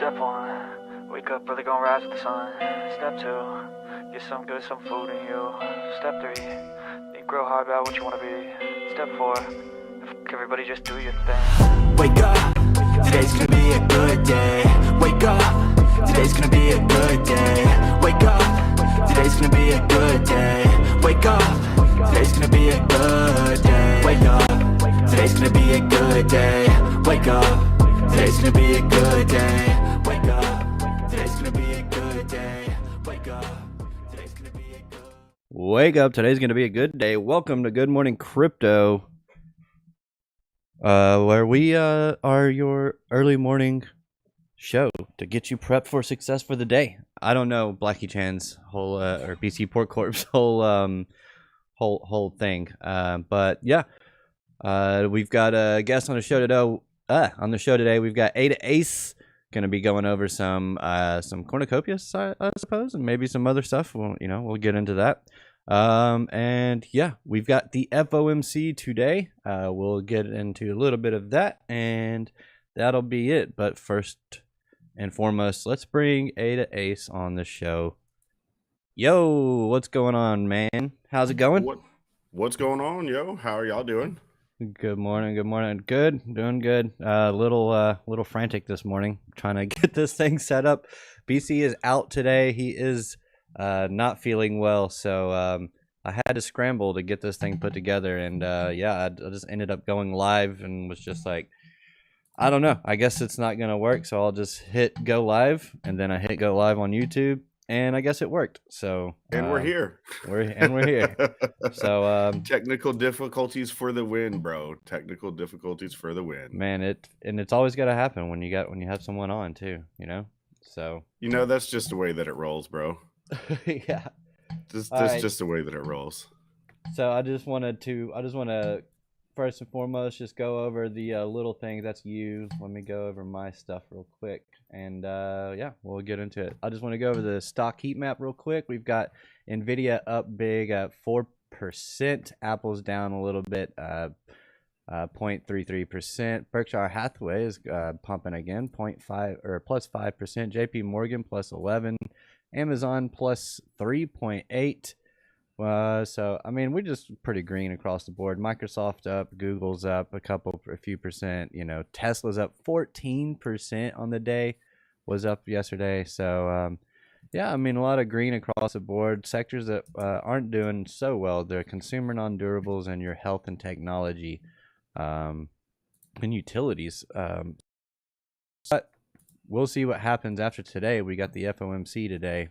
Step 1, wake up early, gonna rise with the sun. Step 2, get some good, some food in you. Step 3, think real hard about what you wanna be. Step 4, everybody just do your thing. Wake up, today's gonna be a good day. Wake up, today's gonna be a good day. Wake up, today's gonna be a good day. Wake up, today's gonna be a good day. Wake up, today's gonna be a good day. Wake up, today's gonna be a good day. Wake up, today's gonna be a good day. Wake up, today's gonna be a good. Wake up, today's going to be a good day. Welcome to Good Morning Crypto, where we are your early morning show to get you prepped for success for the day. I don't know Blackie Chan's whole or BC Port Corp's whole thing, but yeah, we've got a guest on the show today. We've got Ada Ace going to be going over some cornucopias, I suppose, and maybe some other stuff. We'll get into that. And yeah, we've got the FOMC today. We'll get into a little bit of that, and that'll be it. But first and foremost, let's bring Ada Ace on the show. Yo, what's going on, man? How's it going? What's going on, yo? How are y'all doing? Good morning. Good, doing good. Little frantic this morning, trying to get this thing set up. BC is out today. He is not feeling well, so I had to scramble to get this thing put together. And I just ended up going live and was just like, I don't know. I guess it's not gonna work, so I'll just hit go live, and then I hit go live on YouTube. And I guess it worked. So we're here. We're here. So technical difficulties for the win, bro. Technical difficulties for the win. Man, it's always got to happen when you have someone on too, So that's just the way that it rolls, bro. Yeah. That's just the way that it rolls. So I just want to first and foremost just go over the little things. That's you. Let me go over my stuff real quick, and we'll get into it. I just want to go over the stock heat map real quick. We've got Nvidia up big at 4%. Apple's down a little bit, 0.33%. Berkshire Hathaway is pumping again, 0.5 or plus 5%. JP Morgan plus 11. Amazon plus 3.8. So I mean, we're just pretty green across the board. Microsoft up, Google's up a few percent. Tesla's up 14% on the day, was up yesterday. So I mean, a lot of green across the board. Sectors that aren't doing so well, they're consumer non-durables and your health and technology, and utilities. But we'll see what happens after today. We got the FOMC today.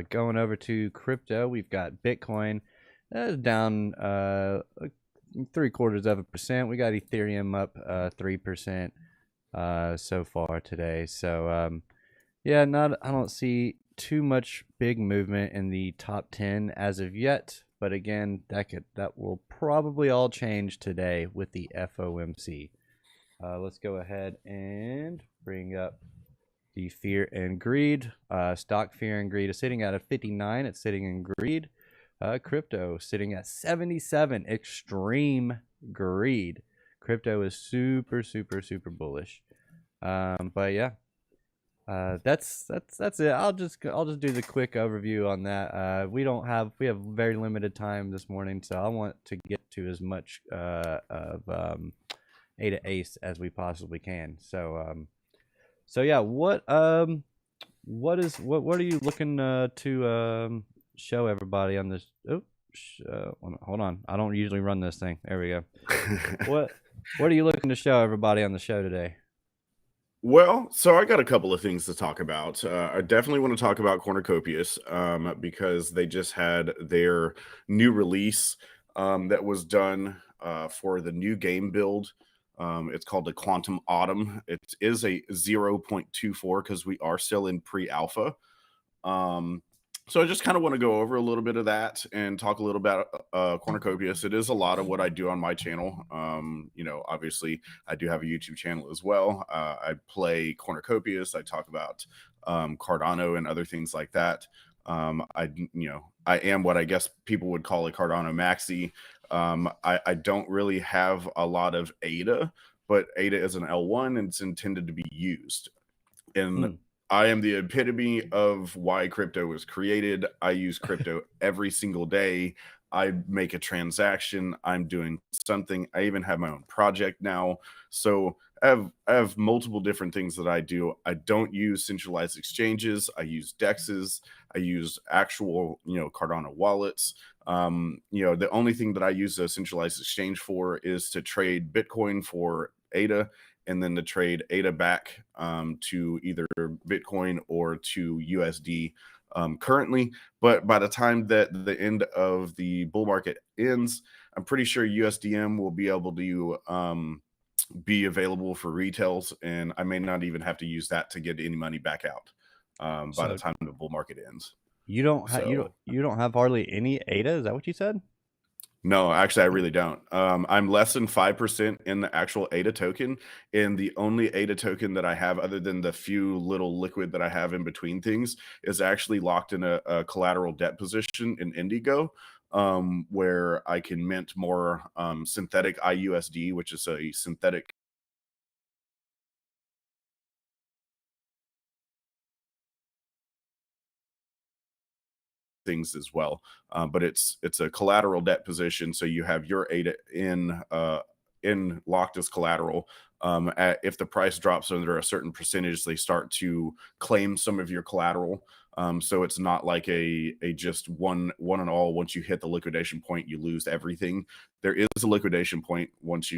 Going over to crypto, we've got Bitcoin down 0.75%. We got Ethereum up 3% so far today. So I don't see too much big movement in the top 10 as of yet. But again, that will probably all change today with the FOMC. Let's go ahead and bring up the fear and greed. Stock fear and greed is sitting at a 59. It's sitting in greed. Crypto sitting at 77. Extreme greed. Crypto is super bullish. But yeah, that's it. I'll just do the quick overview on that. We have very limited time this morning, so I want to get to as much of Ada Ace as we possibly can. So yeah, what are you looking to show everybody on this? Hold on, I don't usually run this thing. There we go. What are you looking to show everybody on the show today? Well, so I got a couple of things to talk about. I definitely want to talk about Cornucopias because they just had their new release that was done for the new game build. It's called the Quantum Autumn. It is a 0.24 because we are still in pre-alpha. So I just kind of want to go over a little bit of that and talk a little about Cornucopias. It is a lot of what I do on my channel. Obviously I do have a YouTube channel as well. I play Cornucopias. I talk about Cardano and other things like that. I am what I guess people would call a Cardano maxi. I don't really have a lot of ADA, but ADA is an L1 and it's intended to be used. And I am the epitome of why crypto was created. I use crypto every single day. I make a transaction. I'm doing something. I even have my own project now. So I have multiple different things that I do. I don't use centralized exchanges. I use dexes. I use actual, Cardano wallets. The only thing that I use a centralized exchange for is to trade Bitcoin for ADA, and then to trade ADA back to either Bitcoin or to USD currently. But by the time that the end of the bull market ends, I'm pretty sure USDM will be able to be available for retails, and I may not even have to use that to get any money back out by the So time the bull market ends. you don't have So you don't have hardly any ADA. Is that what you said? no, actually, I really don't. I'm less than 5% in the actual ADA token. And the only ADA token that I have, other than the few little liquid that I have in between things, is actually locked in a collateral debt position in Indigo, where I can mint more synthetic IUSD, which is a synthetic things as well. But it's a collateral debt position, so you have your ADA in locked as collateral. If the price drops under a certain percentage, they start to claim some of your collateral. So it's not like a just one and all. Once you hit the liquidation point, you lose everything. There is a liquidation point once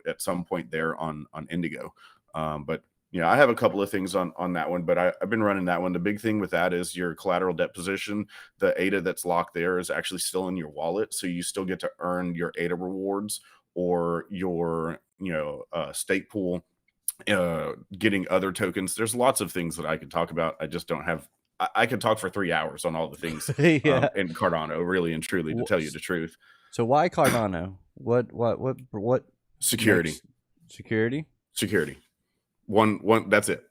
at some point there on Indigo. But I have a couple of things on that one, but I've been running that one. The big thing with that is your collateral debt position. The ADA that's locked there is actually still in your wallet, so you still get to earn your ADA rewards or your stake pool, getting other tokens. There's lots of things that I could talk about. I just don't have. I could talk for 3 hours on all the things Yeah. in Cardano, really and truly, to tell you the truth. So why Cardano? What Security, makes security? security. One that's it,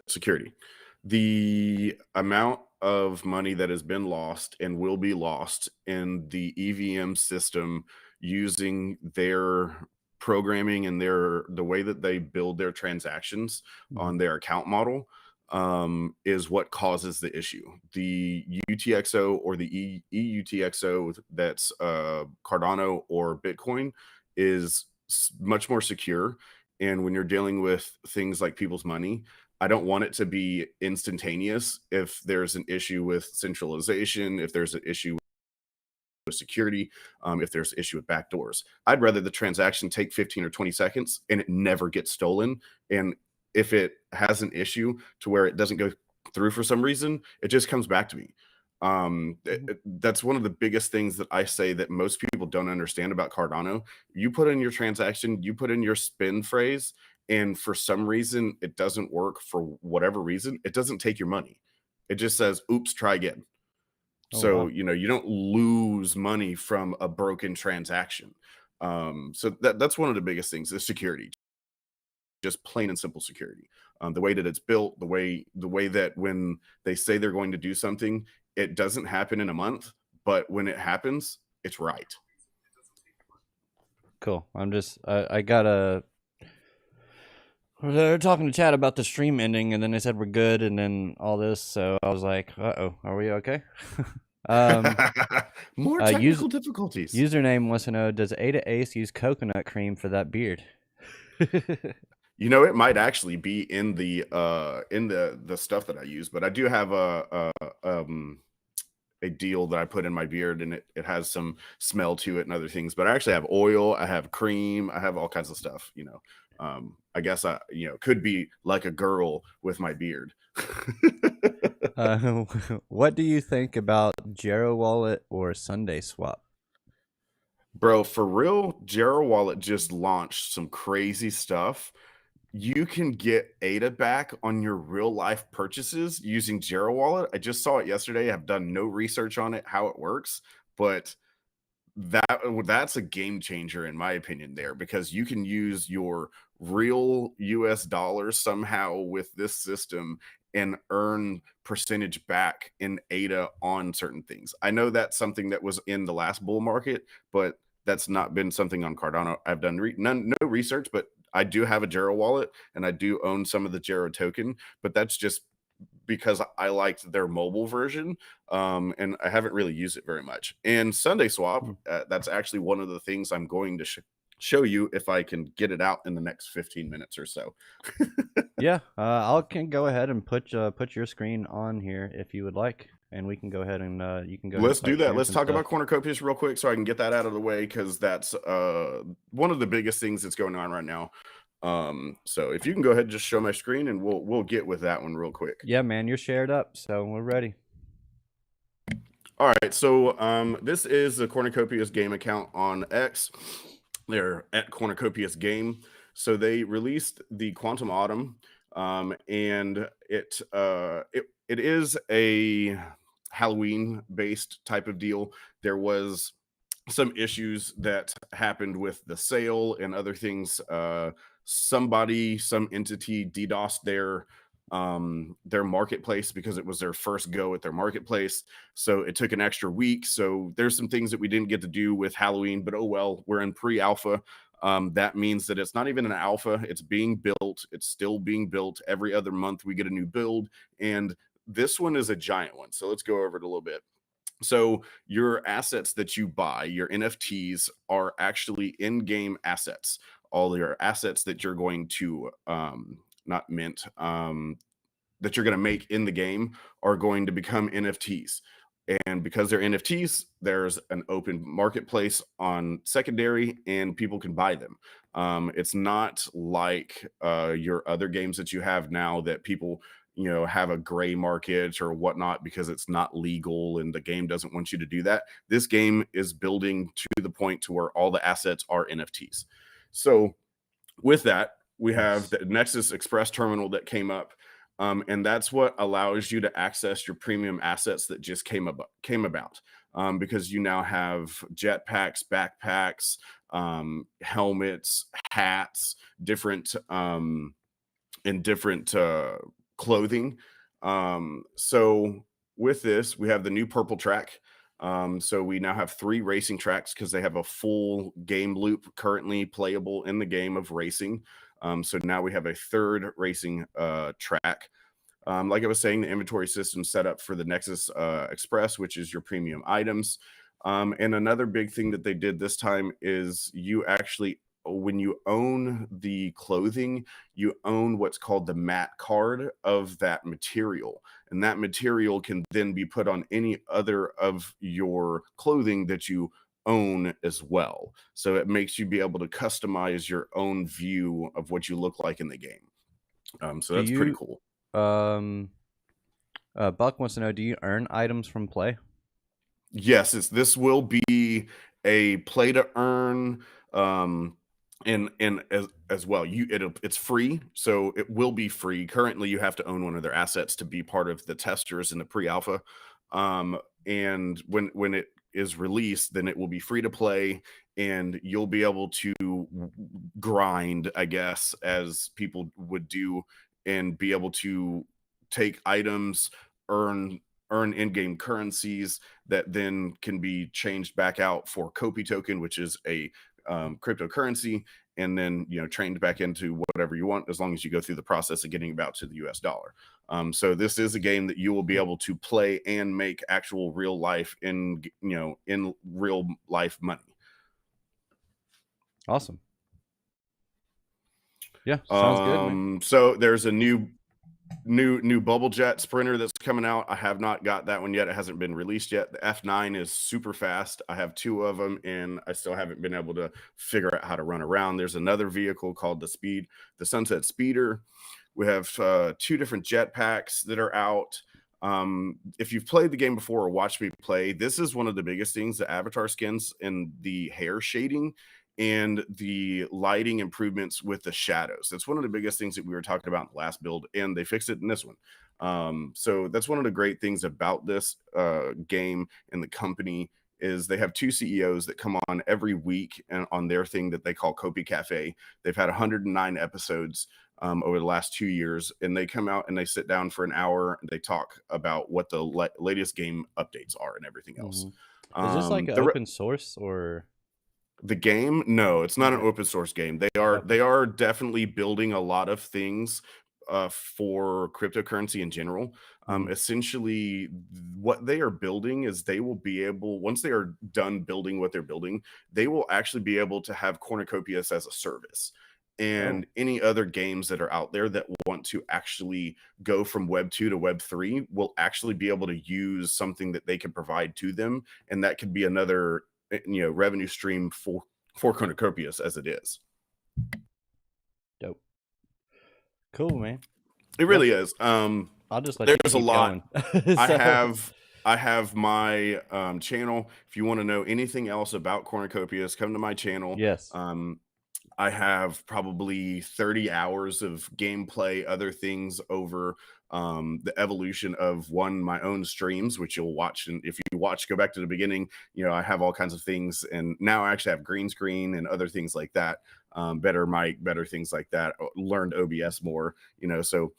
security. The amount of money that has been lost and will be lost in the EVM system using their programming and the way that they build their transactions on Mhm. their account model is what causes the issue. The UTXO or the EUTXO that's Cardano or Bitcoin is much more secure. And when you're dealing with things like people's money, I don't want it to be instantaneous. If there's an issue with centralization, if there's an issue with security, if there's an issue with backdoors, I'd rather the transaction take 15 or 20 seconds and it never gets stolen. And if it has an issue to where it doesn't go through for some reason, it just comes back to me. That's one of the biggest things that I say that most people don't understand about Cardano. You put in your transaction, you put in your spin phrase, and for some reason it doesn't work for whatever reason, it doesn't take your money. It just says, oops, try again. Oh So, wow. you don't lose money from a broken transaction. So that's one of the biggest things is security, just plain and simple security. The way that it's built, the way that when they say they're going to do something, it doesn't happen in a month, but when it happens, it's right. Cool. I got a. They're talking to Chad about the stream ending, and then they said we're good, and then all this. So I was like, "Uh-oh, are we okay?" um, More use technical difficulties. username wants to know: does Ada Ace use coconut cream for that beard? It might actually be in the stuff that I use, but I do have a deal that I put in my beard, and it has some smell to it and other things. But I actually have oil, I have cream, I have all kinds of stuff. I guess I could be like a girl with my beard. Uh, what do you think about Jero Wallet or Sunday Swap? Bro, for real, Jera Wallet just launched some crazy stuff. You can get ADA back on your real life purchases using Jera Wallet. I just saw it yesterday. I've done no research on it, how it works, but that's a game changer in my opinion there, because you can use your real US dollars somehow with this system and earn percentage back in ADA on certain things. I know that's something that was in the last bull market, but that's not been something on Cardano. I've done no research, but I do have a Jero wallet and I do own some of the Jero token, but that's just because I liked their mobile version, and I haven't really used it very much. And Sunday Swap, that's actually one of the things I'm going to show you if I can get it out in the next 15 minutes or so. Yeah, I can go ahead and put your screen on here if you would like, and we can go ahead and you can go ahead and Let's start do that. sharing Let's some talk stuff. about Cornucopias real quick so I can get that out of the way, because that's one of the biggest things that's going on right now. So if you can go ahead and just show my screen, and we'll get with that one real quick. Yeah, man, you're shared up, so we're ready. All right, so this is the Cornucopias game account on X. They're at Cornucopias Game. So they released the Quantum Autumn, and it is a Halloween-based type of deal. There was some issues that happened with the sale and other things. Some entity DDoSed their marketplace because it was their first go at their marketplace. So it took an extra week. So there's some things that we didn't get to do with Halloween, but oh well, we're in pre-alpha. That means that it's not even an alpha, it's being built. It's still being built. Every other month we get a new build, and this one is a giant one. So let's go over it a little bit. So your assets that you buy, your NFTs, are actually in-game assets. All your assets that you're going to not mint, that you're going to make in the game are going to become NFTs. And because they're NFTs, there's an open marketplace on secondary, and people can buy them. It's not like your other games that you have now that people have a gray market or whatnot because it's not legal and the game doesn't want you to do that. This game is building to the point to where all the assets are NFTs. So with that, we have the Nexus Express terminal that came up, and that's what allows you to access your premium assets that just came about, because you now have jetpacks, backpacks, helmets, hats, different and different clothing. So with this, we have the new purple track. So we now have 3 racing tracks because they have a full game loop currently playable in the game of racing. So now we have a 3rd racing track. Like I was saying, the inventory system set up for the Nexus Express, which is your premium items. And another big thing that they did this time is you actually, when you own the clothing, you own what's called the matte card of that material. And that material can then be put on any other of your clothing that you own as well. So it makes you be able to customize your own view of what you look like in the game. So that's pretty cool. Buck wants to know, do you earn items from play? Yes, this will be a play to earn, and as well. It's free, so it will be free. Currently, you have to own one of their assets to be part of the testers in the pre-alpha. And when it is released, then it will be free to play, and you'll be able to grind, I guess, as people would do, and be able to take items, earn in-game currencies that then can be changed back out for Kopi token, which is a cryptocurrency, and then trained back into whatever you want, as long as you go through the process of getting about to the US dollar. So this is a game that you will be able to play and make actual real life in real life money. Awesome. Yeah, sounds good, man. So there's a new bubble jet sprinter that's coming out. I have not got that one yet. It hasn't been released yet. The F9 is super fast. I have 2 of them, and I still haven't been able to figure out how to run around. There's another vehicle called the Sunset Speeder. We have 2 different jetpacks that are out. If you've played the game before or watched me play, this is one of the biggest things: the avatar skins and the hair shading and the lighting improvements with the shadows. That's one of the biggest things that we were talking about in the last build, and they fixed it in this one. So that's one of the great things about this game and the company is they have 2 CEOs that come on every week and on their thing that they call Kopi Cafe. They've had 109 episodes over the last 2 years, and they come out and they sit down for an hour and they talk about what the latest game updates are and everything else. Is this like an open source or? The game? No, it's not an open source game. They are definitely building a lot of things for cryptocurrency in general. Mhm. Essentially, what they are building is they will be able, once they are done building what they're building, they will actually be able to have Cornucopias as a service. Oh, And any other games that are out there that want to actually go from Web 2 to Web 3 will actually be able to use something that they can provide to them. And that could be another revenue stream for Cornucopias as it is. dope. Cool, man. It Yeah, really is. I'll just let you There's a keep lot. going. I So, have I have my channel. If you want to know anything else about cornucopias, come to my channel. yes. I have probably 30 hours of gameplay, other things over the evolution of my own streams, which you'll watch. And if you watch, go back to the beginning, I have all kinds of things. And now I actually have green screen and other things like that. Better mic, better things like that. Learned OBS more, so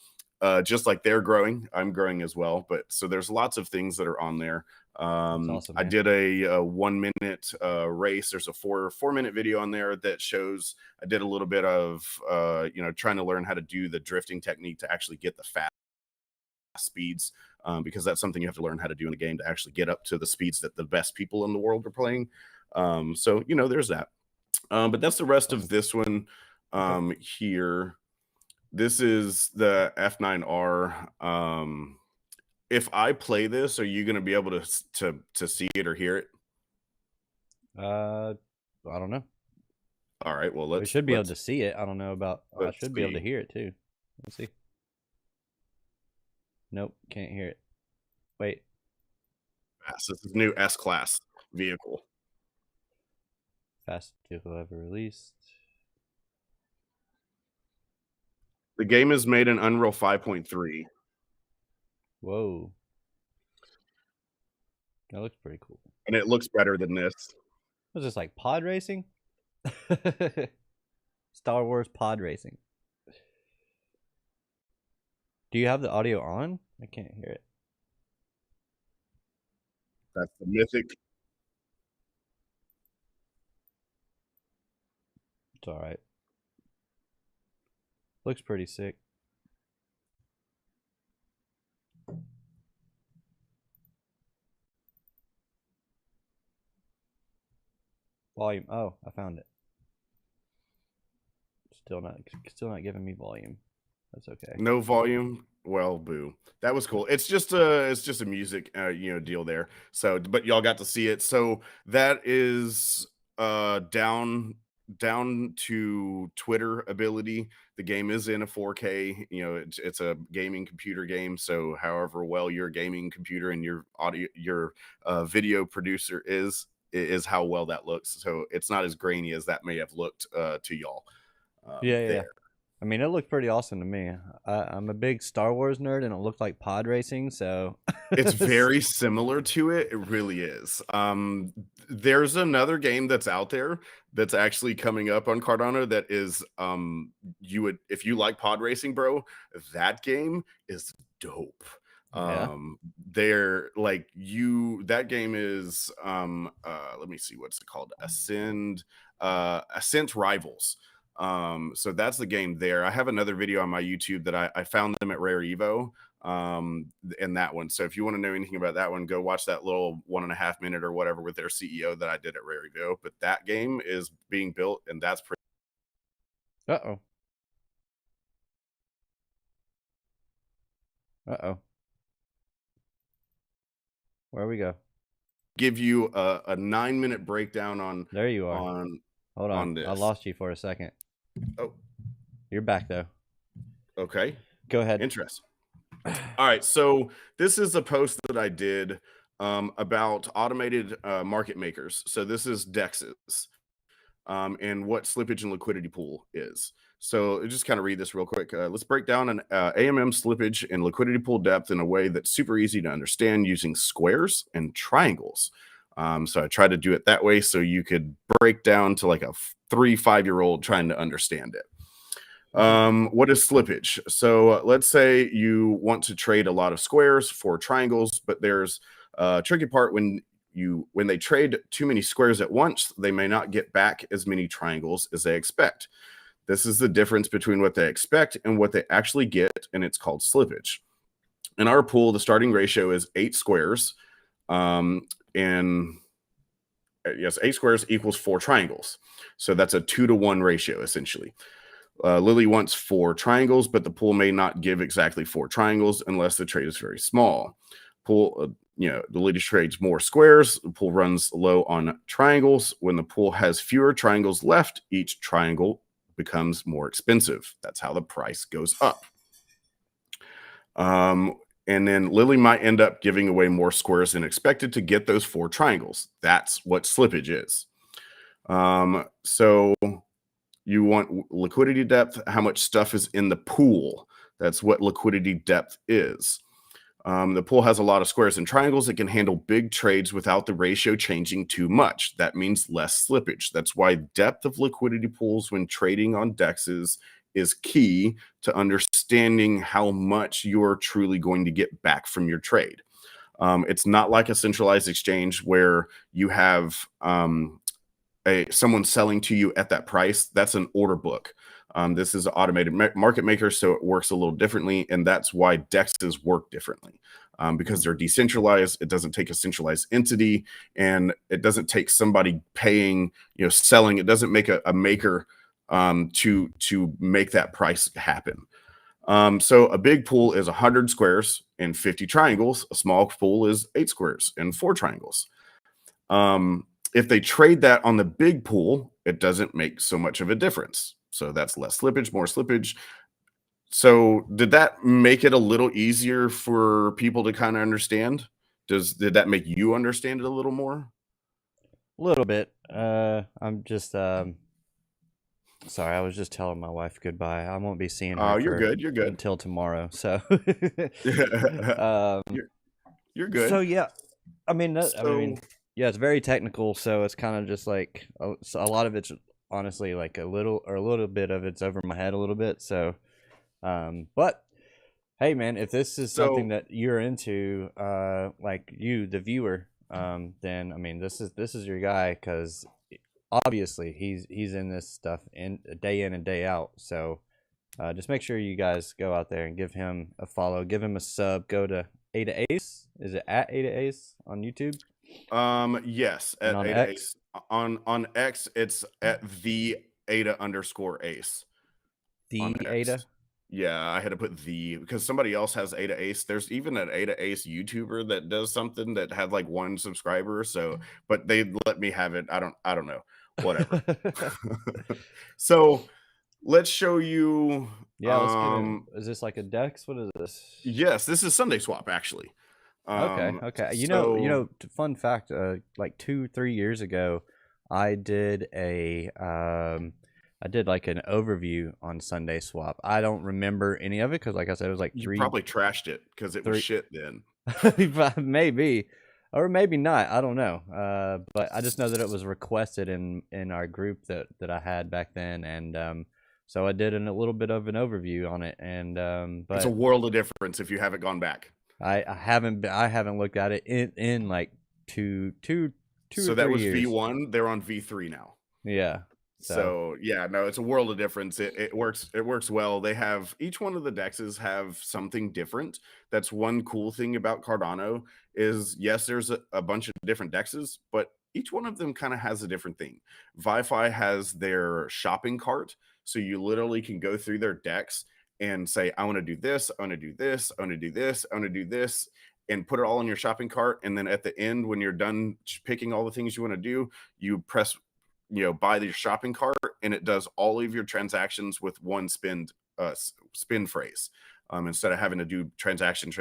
just like they're growing, I'm growing as well. But so there's lots of things that are on there. That's awesome, I man. did a 1 minute race. There's a four minute video on there that shows I did a little bit of trying to learn how to do the drifting technique to actually get the fast speeds, because that's something you have to learn how to do in a game to actually get up to the speeds that the best people in the world are playing. So there's that. But that's the rest of Awesome. this one Okay. here. This is the F9R. If I play this, are you going to be able to see it or hear it? Uh, I don't know. All right. Well, We should be able to see it. I don't know about. I let's should be able to see. hear it too. Let's see. Nope, can't hear it. Wait, This is new S-Class vehicle. fastest vehicle ever released. The game is made in Unreal 5.3. Whoa, that looks pretty cool. And it looks better than this. Was this like pod racing? Star Wars pod racing. Do you have the audio on? I can't hear it. That's the Mythic. It's all right. Looks pretty sick. Volume. Oh, I found it. Still not giving me volume. That's okay. No volume. Well, boo. That was cool. It's just a music deal there. So, but y'all got to see it. So that is down to Twitter ability. The game is in a 4K. It's a gaming computer game. So, however well your gaming computer and your video producer is how well that looks. So it's not as grainy as that may have looked to y'all. Yeah. There. I mean, it looked pretty awesome to me. I'm a big Star Wars nerd, and it looked like pod racing. So It's very similar to it. It really is. There's another game that's out there that's actually coming up on Cardano that is you would, if you like pod racing, bro, that game is dope. yeah. They're like that game is let me see what's it called. Ascent Rivals. So that's the game there. I have another video on my YouTube that I found them at Rare Evo in that one. So if you want to know anything about that one, go watch that little 1.5 minute or whatever with their CEO that I did at Rare Evo. But that game is being built, and that's pretty. Uh oh. Where we go? Give you a 9-minute breakdown on There you are. Hold on. on this. I lost you for a second. Oh, You're back though. okay. Go ahead. Interesting. All right, so this is a post that I did about automated market makers. So this is DEXs and what slippage and liquidity pool is. So I'll just kind of read this real quick. Let's break down an AMM slippage and liquidity pool depth in a way that's super easy to understand using squares and triangles. So I tried to do it that way so you could break down to like a 3-5-year-old trying to understand it. What is slippage? So let's say you want to trade a lot of squares for triangles, but there's a tricky part when they trade too many squares at once, they may not get back as many triangles as they expect. This is the difference between what they expect and what they actually get, and it's called slippage. In our pool, the starting ratio is 8 squares, and yes, 8 squares equals 4 triangles. So that's a 2-to-1 ratio, essentially. Lily wants 4 triangles, but the pool may not give exactly 4 triangles unless the trade is very small. Pool, the Lily trades more squares. The pool runs low on triangles. When the pool has fewer triangles left, each triangle becomes more expensive. That's how the price goes up. And then Lily might end up giving away more squares than expected to get those 4 triangles. That's what slippage is. So you want liquidity depth, how much stuff is in the pool. That's what liquidity depth is. The pool has a lot of squares and triangles. It can handle big trades without the ratio changing too much. That means less slippage. That's why depth of liquidity pools when trading on dexes is key to understanding how much you're truly going to get back from your trade. It's not like a centralized exchange where you have someone selling to you at that price. That's an order book. This is an automated market maker, so it works a little differently, and that's why dexes work differently. Because they're decentralized, it doesn't take a centralized entity, and it doesn't take somebody paying, selling. It doesn't make a maker to make that price happen. So a big pool is 100 squares and 50 triangles. A small pool is 8 squares and 4 triangles. If they trade that on the big pool, it doesn't make so much of a difference. So that's less slippage, more slippage. So did that make it a little easier for people to kind of understand? Did that make you understand it a little more? A little bit. I'm just sorry. I was just telling my wife goodbye. I won't be seeing her. Oh, you're good. You're good. Until tomorrow. So you're good. So yeah, I mean, yeah, it's very technical. So it's kind of just like a lot of it's honestly like a little bit of it's over my head a little bit. So, but hey, man, if this is something that you're into, like you, the viewer, then I mean, this is your guy, because obviously he's in this stuff in and day out. So just make sure you guys go out there and give him a follow, give him a sub. Go to Ada Ace. Is it at Ada Ace on YouTube? Yes, at on Ada X? Ace. On X, it's at the Ada_Ace. The Ada. Yeah, I had to put the because somebody else has Ada Ace. There's even an Ada Ace YouTuber that does something that had like 1 subscriber. So, but they let me have it. I don't know. Whatever. So let's show you. Yeah, let's get it. Is this like a Dex? What is this? Yes, this is Sunday Swap actually. Okay. Fun fact, like 2-3 years ago, I did like an overview on Sunday Swap. I don't remember any of it because, like I said, it was like you probably trashed it because it was shit then. Maybe, or maybe not. I don't know. But I just know that it was requested in our group that I had back then, and so I did a little bit of an overview on it. And but it's a world of difference if you haven't gone back. I haven't looked at it in like two so or that 3 was years. V1. They're on V3 now. Yeah. So yeah, no, it's a world of difference. It works well. They have each one of the dexes have something different. That's one cool thing about Cardano is yes, there's a bunch of different dexes, but each one of them kind of has a different thing. Wi-Fi has their shopping cart, so you literally can go through their decks and say, I want to do this, I want to do this, I want to do this, I want to do this, and put it all in your shopping cart. And then at the end, when you're done picking all the things you want to do, you press, buy your shopping cart, and it does all of your transactions with one spin phrase. Instead of having to do transaction.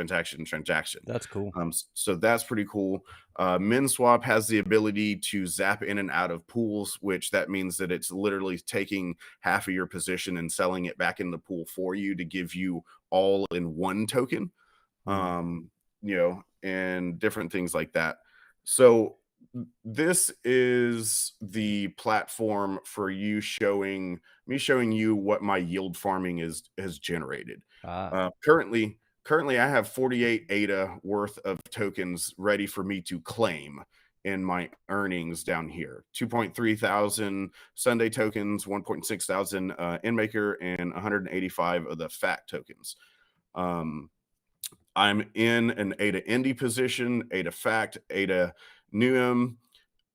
That's cool. So that's pretty cool. MinSwap has the ability to zap in and out of pools, which that means that it's literally taking half of your position and selling it back in the pool for you to give you all in one token, and different things like that. So this is the platform for me showing you what my yield farming has generated. Currently I have 48 ADA worth of tokens ready for me to claim, in my earnings down here. 2.3 thousand Sunday tokens, 1.6 thousand InMaker, and 185 of the FAT tokens. I'm in an ADA Indie position, ADA Fact, ADA Newem,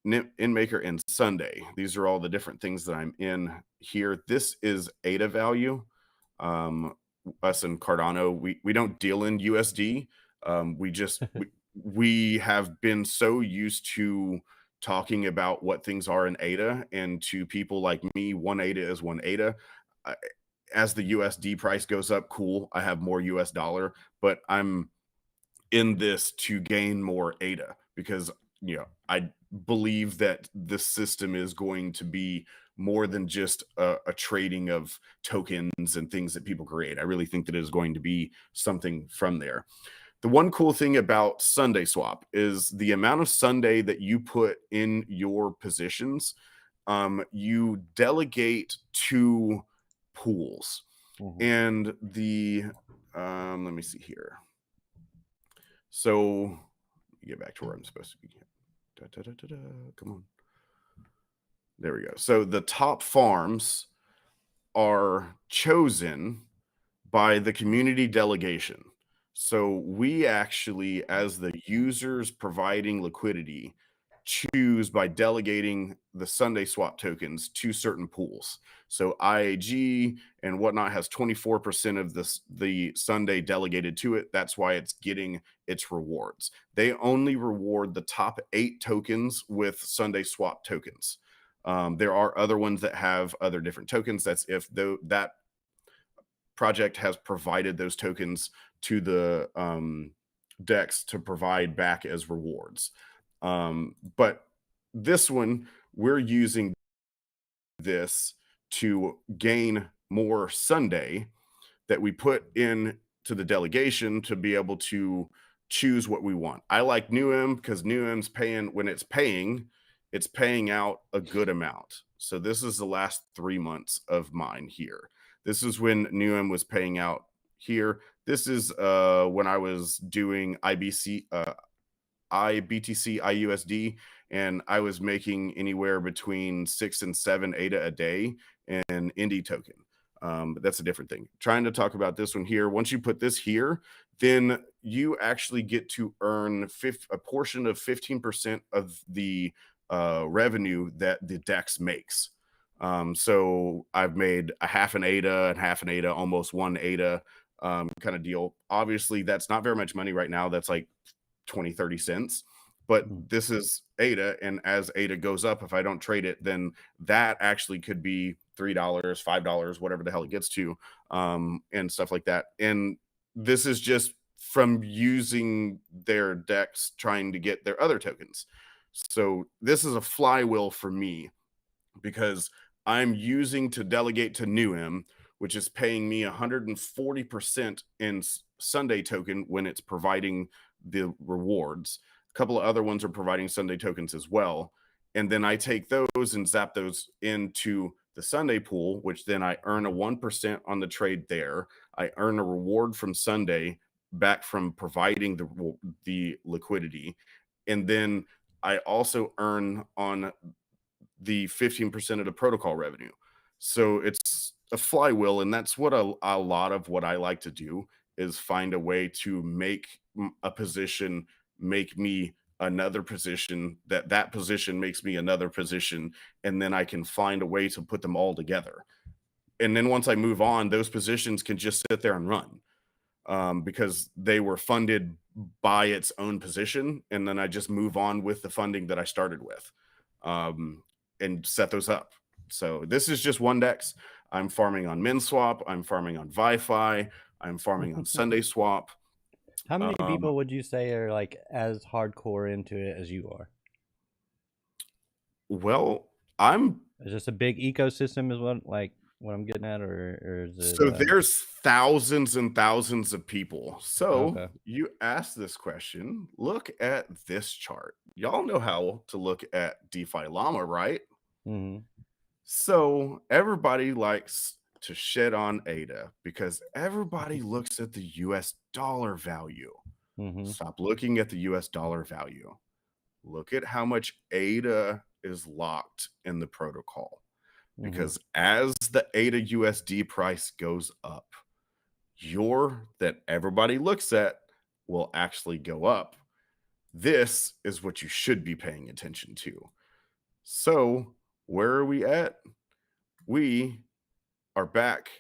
InMaker, and Sunday. These are all the different things that I'm in here. This is ADA value. Us and Cardano, we don't deal in USD. We have been so used to talking about what things are in ADA, and to people like me, one ADA is one ADA. As the USD price goes up, cool, I have more US dollar, but I'm in this to gain more ADA because I believe that this system is going to be more than just a trading of tokens and things that people create. I really think that it is going to be something from there. The one cool thing about Sunday Swap is the amount of Sunday that you put in your positions. You delegate to pools, and the let me see here. So get back to where I'm supposed to be. Come on. There we go. So the top farms are chosen by the community delegation. So we actually, as the users providing liquidity, choose by delegating the Sunday swap tokens to certain pools. So IAG and whatnot has 24% of the Sunday delegated to it. That's why it's getting its rewards. They only reward the top 8 tokens with Sunday swap tokens. There are other ones that have other different tokens. That's if that project has provided those tokens to the DEX to provide back as rewards. But this one, we're using this to gain more Sunday that we put in to the delegation to be able to choose what we want. I like NewM because NewM's paying, when it's paying out a good amount. So this is the last 3 months of mine here. This is when NewM was paying out here. This is when I was doing IBTC, IUSD, and I was making anywhere between 6 and 7 ADA a day in Indie token. But that's a different thing. Trying to talk about this one here. Once you put this here, then you actually get to earn a portion of 15% of the revenue that the DEX makes. So I've made a half an ADA and half an ADA, almost 1 ADA kind of deal. Obviously, that's not very much money right now. That's like 20-30 cents. But this is ADA, and as ADA goes up, if I don't trade it, then that actually could be $3, $5, whatever the hell it gets to, and stuff like that. And this is just from using their DEX trying to get their other tokens. So this is a flywheel for me because I'm using to delegate to NewM, which is paying me 140% in Sunday token when it's providing the rewards. A couple of other ones are providing Sunday tokens as well. And then I take those and zap those into the Sunday pool, which then I earn a 1% on the trade there. I earn a reward from Sunday back from providing the liquidity. And then I also earn on the 15% of the protocol revenue. So it's a flywheel, and that's what a lot of what I like to do is find a way to make a position make me another position, that position makes me another position, and then I can find a way to put them all together. And then once I move on, those positions can just sit there and run because they were funded by its own position, and then I just move on with the funding that I started with and set those up. So this is just one DEX. I'm farming on MinSwap. I'm farming on Wi-Fi. I'm farming on Sunday Swap. How many people would you say are like as hardcore into it as you are? Well, is this a big ecosystem is what I'm getting at, or is it so there's thousands and thousands of people. So okay. You asked this question. Look at this chart. Y'all know how to look at DeFi Llama, right? Mm-hmm. So everybody likes to shit on ADA because everybody looks at the US dollar value. Mm-hmm. Stop looking at the US dollar value. look at how much ADA is locked in the protocol. Mm-hmm. Because as the ADA USD price goes up, your that everybody looks at will actually go up. This is what you should be paying attention to. So, where are we at? We are back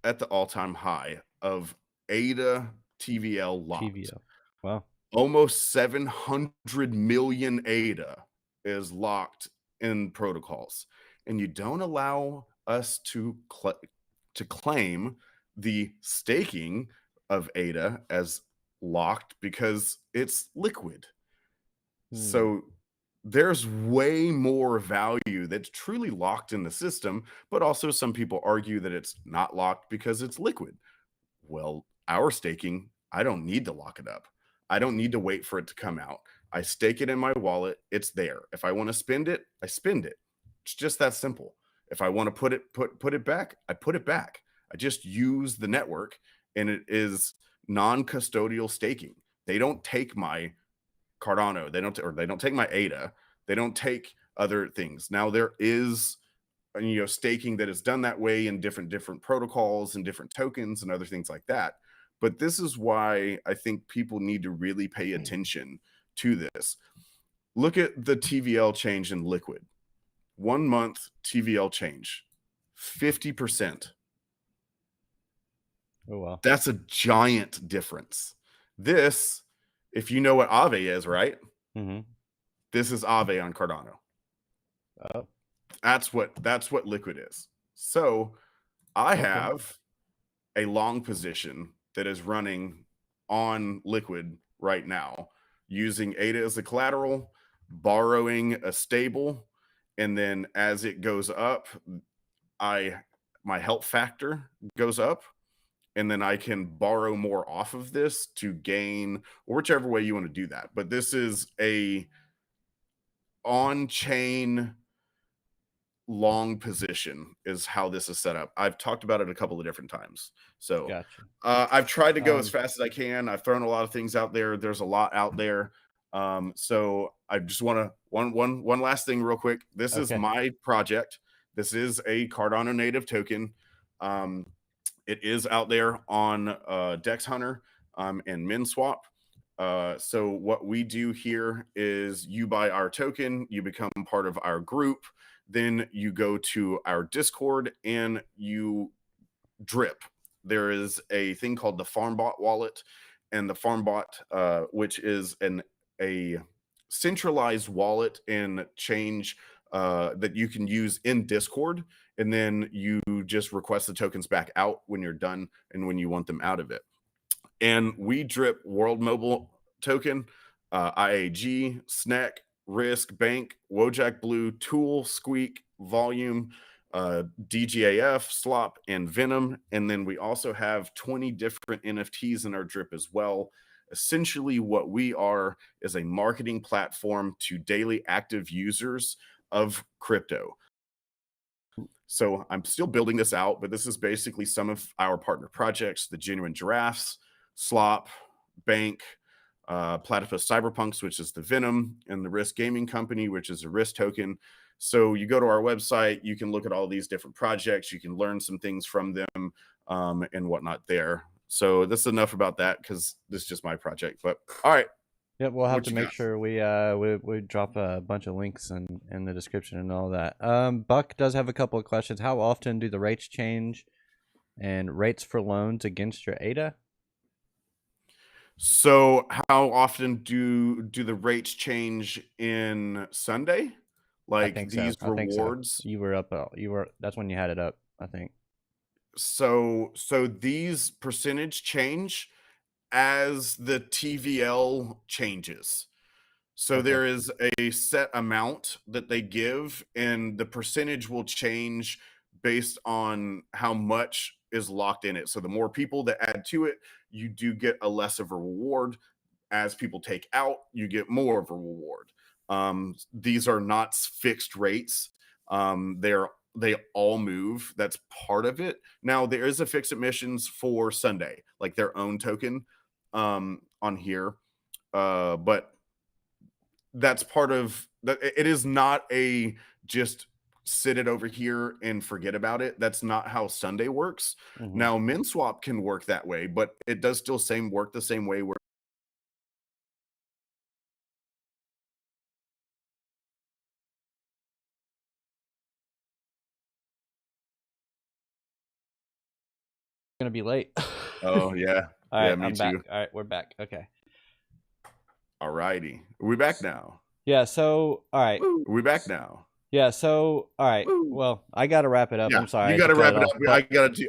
at the all-time high of ADA TVL locked. TVO. Wow. Almost 700 million ADA is locked in protocols, and you don't allow us to claim the staking of ADA as locked because it's liquid. Hmm. So there's way more value that's truly locked in the system, but also some people argue that it's not locked because it's liquid. Well, our staking, I don't need to lock it up. I don't need to wait for it to come out. I stake it in my wallet. It's there. If I want to spend it, I spend it. It's just that simple. If I want to put it back, I put it back. I just use the network, and it is non-custodial staking. They don't take my Cardano. They don't take my ADA. They don't take other things. Now there is staking that is done that way in different protocols and different tokens and other things like that. But this is why I think people need to really pay attention to this. Look at the TVL change in liquid. 1 month TVL change, 50%. Oh wow. That's a giant difference. This, if you know what Aave is, right? Mm-hmm. This is Aave on Cardano. Oh. That's what liquid is. So I Okay. have a long position that is running on liquid right now using ADA as a collateral, borrowing a stable, and then as it goes up, my help factor goes up, and then I can borrow more off of this to gain, or whichever way you want to do that. But this is a on-chain long position is how this is set up. I've talked about it a couple of different times. So Gotcha. I've tried to go as Um. fast as I can. I've thrown a lot of things out there. There's a lot out there. So I just want to one last thing real quick. This is Okay. my project. This is a Cardano native token. Um, it is out there on Dex Hunter and MinSwap. So what we do here is you buy our token, you become part of our group, then you go to our Discord and you drip. There is a thing called the FarmBot wallet, and the FarmBot, which is a centralized wallet and change that you can use in Discord, and then you just request the tokens back out when you're done and when you want them out of it. And we drip World Mobile Token, IAG, Snack, Risk, Bank, Wojak Blue, Tool, Squeak, Volume, DGAF, Slop, and Venom. And then we also have 20 different NFTs in our drip as well. Essentially, what we are is a marketing platform to daily active users of crypto. So I'm still building this out, but this is basically some of our partner projects: the Genuine Giraffes, Slop, Bank, Platypus Cyberpunks, which is the Venom, and the Risk Gaming Company, which is a Risk token. So you go to our website, you can look at all these different projects, you can learn some things from them and whatnot there. So that's enough about that because this is just my project. But all right. Yep, we'll have What to you make got? sure we drop a bunch of links in the description and all that. Buck does have a couple of questions. How often do the rates change, and rates for loans against your ADA? So how often do the rates change in Sunday? I Like think so. these I think so. rewards? You were up. You were. That's when you had it up. I think. So these percentage change as the TVL changes. So Okay. there is a set amount that they give, and the percentage will change based on how much is locked in it. So the more people that add to it, you do get a less of a reward. As people take out, you get more of a reward. These are not fixed rates. They all move. That's part of it. Now there is a fixed emissions for Sunday, like their own token on here, but that's part of that. It is not a just sit it over here and forget about it. That's not how Sunday works. Mm-hmm. Now, min swap can work that way, but it does still work the same way where Gonna be late. oh yeah. All Yeah, right, me I'm back. too. All right, we're back. Okay. All righty. Are we back now? Yeah. So, all right. Woo. Are we back now? Yeah. So, all right. Woo. Well, I got to wrap it up. Yeah, I'm sorry. you to got to cut wrap it off, up.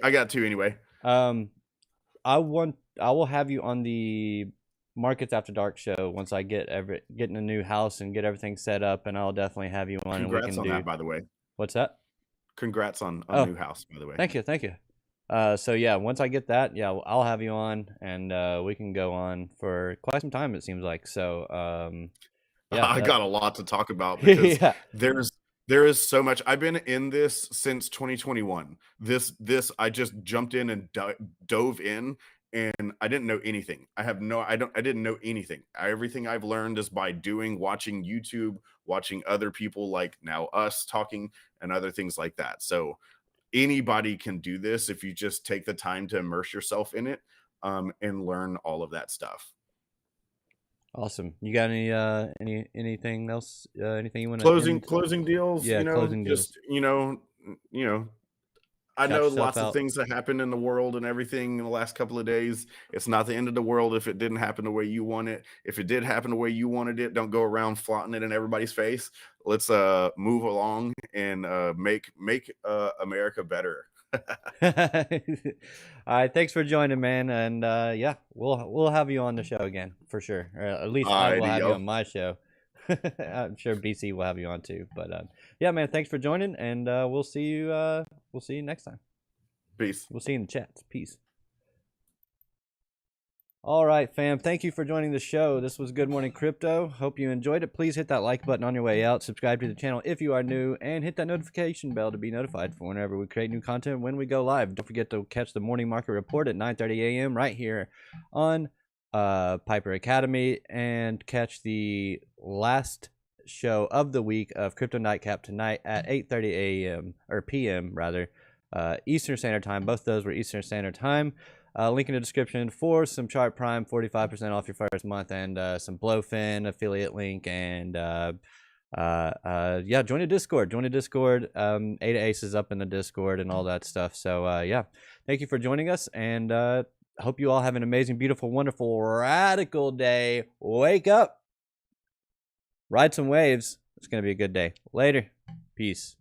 I got to anyway. I will have you on the Markets After Dark show once I get in a new house and get everything set up, and I'll definitely have you on. Congrats and we can on do that, by the way. What's that? Congrats on Oh, new house, by the way. Thank you. So yeah, once I get that, yeah, I'll have you on, and we can go on for quite some time. It seems like so. Yeah, I got a lot to talk about because yeah. there is so much. I've been in this since 2021. This I just jumped in and dove in, and I didn't know anything. I didn't know anything. Everything I've learned is by doing, watching YouTube, watching other people like now us talking and other things like that. So anybody can do this if you just take the time to immerse yourself in it, and learn all of that stuff. Awesome. You got anything else? Anything you want to closing deals? Yeah, closing deals. Just I know lots out. of things that happened in the world and everything in the last couple of days. It's not the end of the world if it didn't happen the way you want it. If it did happen the way you wanted it, don't go around flaunting it in everybody's face. Let's move along and make America better. All right, thanks for joining, man, and yeah, we'll have you on the show again for sure. Or at least I will have you on my show. I'm sure BC will have you on too. But yeah, man, thanks for joining, and we'll see you next time. Peace. We'll see you in the chats. Peace. All right, fam. Thank you for joining the show. This was Good Morning Crypto. Hope you enjoyed it. Please hit that like button on your way out. Subscribe to the channel if you are new, and hit that notification bell to be notified for whenever we create new content when we go live. Don't forget to catch the morning market report at 9:30 a.m. right here on Piper Academy, and catch the last show of the week of Crypto Nightcap tonight at 8:30 a.m. or p.m. rather, Eastern Standard Time. Both those were Eastern Standard Time. Link in the description for some Chart Prime, 45% off your first month, and some Blowfin affiliate link, and yeah, join the Discord. Ada Ace is up in the Discord and all that stuff. So yeah, thank you for joining us, and hope you all have an amazing, beautiful, wonderful, radical day. Wake up, ride some waves. It's gonna be a good day. Later, peace.